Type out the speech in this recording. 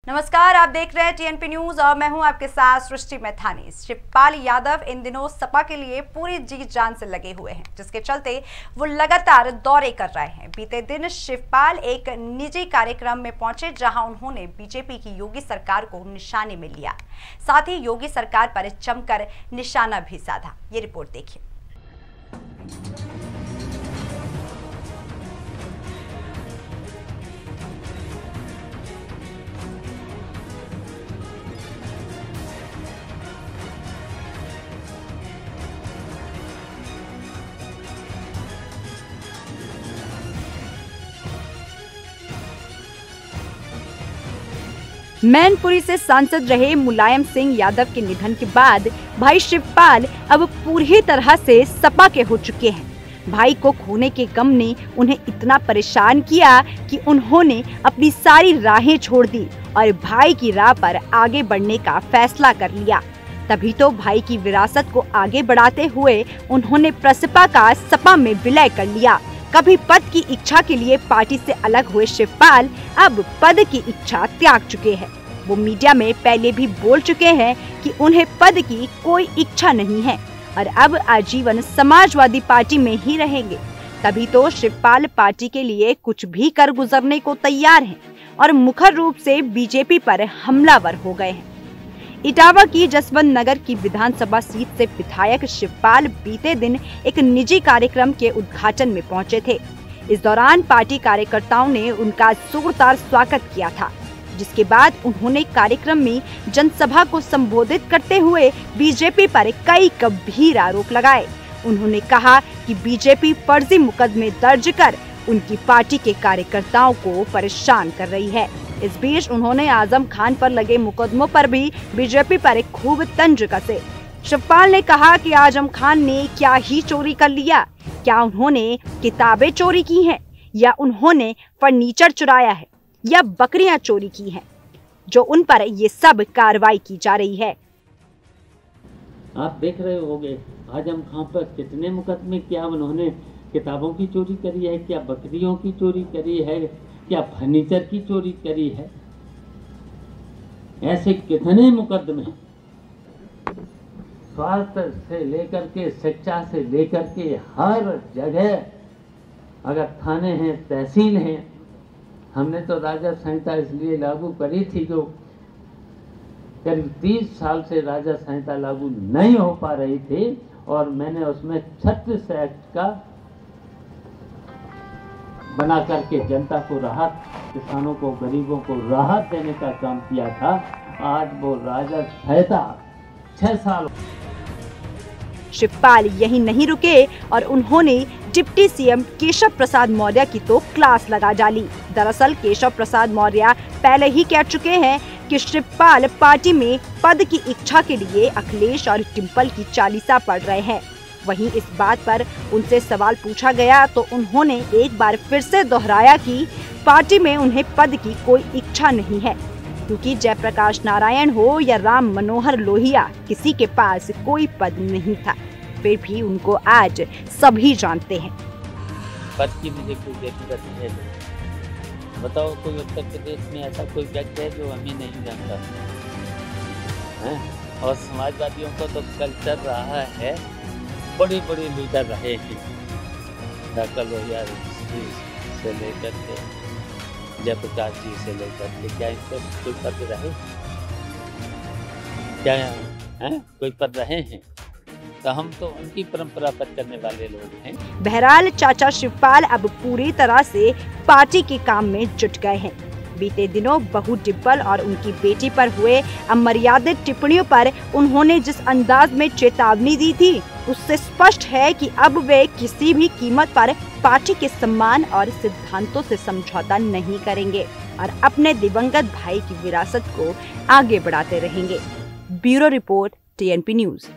नमस्कार, आप देख रहे हैं टीएनपी न्यूज और मैं हूं आपके साथ सृष्टि मैथानी। शिवपाल यादव इन दिनों सपा के लिए पूरी जी जान से लगे हुए हैं, जिसके चलते वो लगातार दौरे कर रहे हैं। बीते दिन शिवपाल एक निजी कार्यक्रम में पहुंचे, जहां उन्होंने बीजेपी की योगी सरकार को निशाने में लिया, साथ ही योगी सरकार पर जमकर निशाना भी साधा। ये रिपोर्ट देखिए। मैनपुरी से सांसद रहे मुलायम सिंह यादव के निधन के बाद भाई शिवपाल अब पूरी तरह से सपा के हो चुके हैं। भाई को खोने के गम ने उन्हें इतना परेशान किया कि उन्होंने अपनी सारी राहें छोड़ दी और भाई की राह पर आगे बढ़ने का फैसला कर लिया। तभी तो भाई की विरासत को आगे बढ़ाते हुए उन्होंने प्रसपा का सपा में विलय कर लिया। कभी पद की इच्छा के लिए पार्टी से अलग हुए शिवपाल अब पद की इच्छा त्याग चुके हैं। वो मीडिया में पहले भी बोल चुके हैं कि उन्हें पद की कोई इच्छा नहीं है और अब आजीवन समाजवादी पार्टी में ही रहेंगे। तभी तो शिवपाल पार्टी के लिए कुछ भी कर गुजरने को तैयार हैं और मुखर रूप से बीजेपी पर हमलावर हो गए हैं। इटावा की जसवंत नगर की विधानसभा सीट से विधायक शिवपाल बीते दिन एक निजी कार्यक्रम के उद्घाटन में पहुंचे थे। इस दौरान पार्टी कार्यकर्ताओं ने उनका जोरदार स्वागत किया था, जिसके बाद उन्होंने कार्यक्रम में जनसभा को संबोधित करते हुए बीजेपी पर कई गंभीर आरोप लगाए। उन्होंने कहा कि बीजेपी फर्जी मुकदमे दर्ज कर उनकी पार्टी के कार्यकर्ताओं को परेशान कर रही है। इस बीच उन्होंने आजम खान पर लगे मुकदमों पर भी बीजेपी पर एक खूब तंज कसे। शिवपाल ने कहा कि आजम खान ने क्या ही चोरी कर लिया, क्या उन्होंने किताबें चोरी की हैं, या उन्होंने फर्नीचर चुराया है, या बकरियां चोरी की हैं, जो उन पर ये सब कार्रवाई की जा रही है। आप देख रहे होंगे आजम खान पर कितने मुकदमे, क्या उन्होंने किताबों की चोरी करी है, क्या बकरियों की चोरी करी है, क्या फर्नीचर की चोरी करी है। ऐसे कितने मुकदमे, स्वास्थ्य से लेकर के शिक्षा से लेकर के हर जगह, अगर थाने हैं, तहसील हैं। हमने तो राजा संहिता इसलिए लागू करी थी, जो करीब 30 साल से राजा संहिता लागू नहीं हो पा रही थी, और मैंने उसमें 36 एक्ट का बना करके जनता को राहत, किसानों को, गरीबों को राहत देने का काम किया था। आज वो राजा संहिता 6 साल। शिवपाल यही नहीं रुके और उन्होंने डिप्टी सीएम केशव प्रसाद मौर्य की तो क्लास लगा डाली। दरअसल केशव प्रसाद मौर्य पहले ही कह चुके हैं कि शिवपाल पार्टी में पद की इच्छा के लिए अखिलेश और डिम्पल की चालीसा पढ़ रहे हैं। वहीं इस बात पर उनसे सवाल पूछा गया तो उन्होंने एक बार फिर से दोहराया कि पार्टी में उन्हें पद की कोई इच्छा नहीं है, क्योंकि जयप्रकाश नारायण हो या राम मनोहर लोहिया, किसी के पास कोई पद नहीं था। फिर भी उनको आज सभी जानते हैं। पद की मुझे कोई जरूरत है? बताओ, कोई उत्तर प्रदेश में ऐसा कोई व्यक्ति है जो हमें नहीं जानता है? और समाजवादियों को तो कल्चर रहा है, बड़े बड़े लीडर रहे हैं, डॉक्टर लोहिया जी से लेकर के जयप्रकाश जी से लेकर के, क्या इनको कोई पद रहे? क्या है कोई पद रहे हैं? तो हम तो उनकी परंपरा पर चलने वाले लोग हैं। बहरहाल चाचा शिवपाल अब पूरी तरह से पार्टी के काम में जुट गए हैं। बीते दिनों बहू डिम्पल और उनकी बेटी पर हुए अमर्यादित टिप्पणियों पर उन्होंने जिस अंदाज में चेतावनी दी थी, उससे स्पष्ट है कि अब वे किसी भी कीमत पर पार्टी के सम्मान और सिद्धांतों से समझौता नहीं करेंगे और अपने दिवंगत भाई की विरासत को आगे बढ़ाते रहेंगे। Bureau report, TNP news.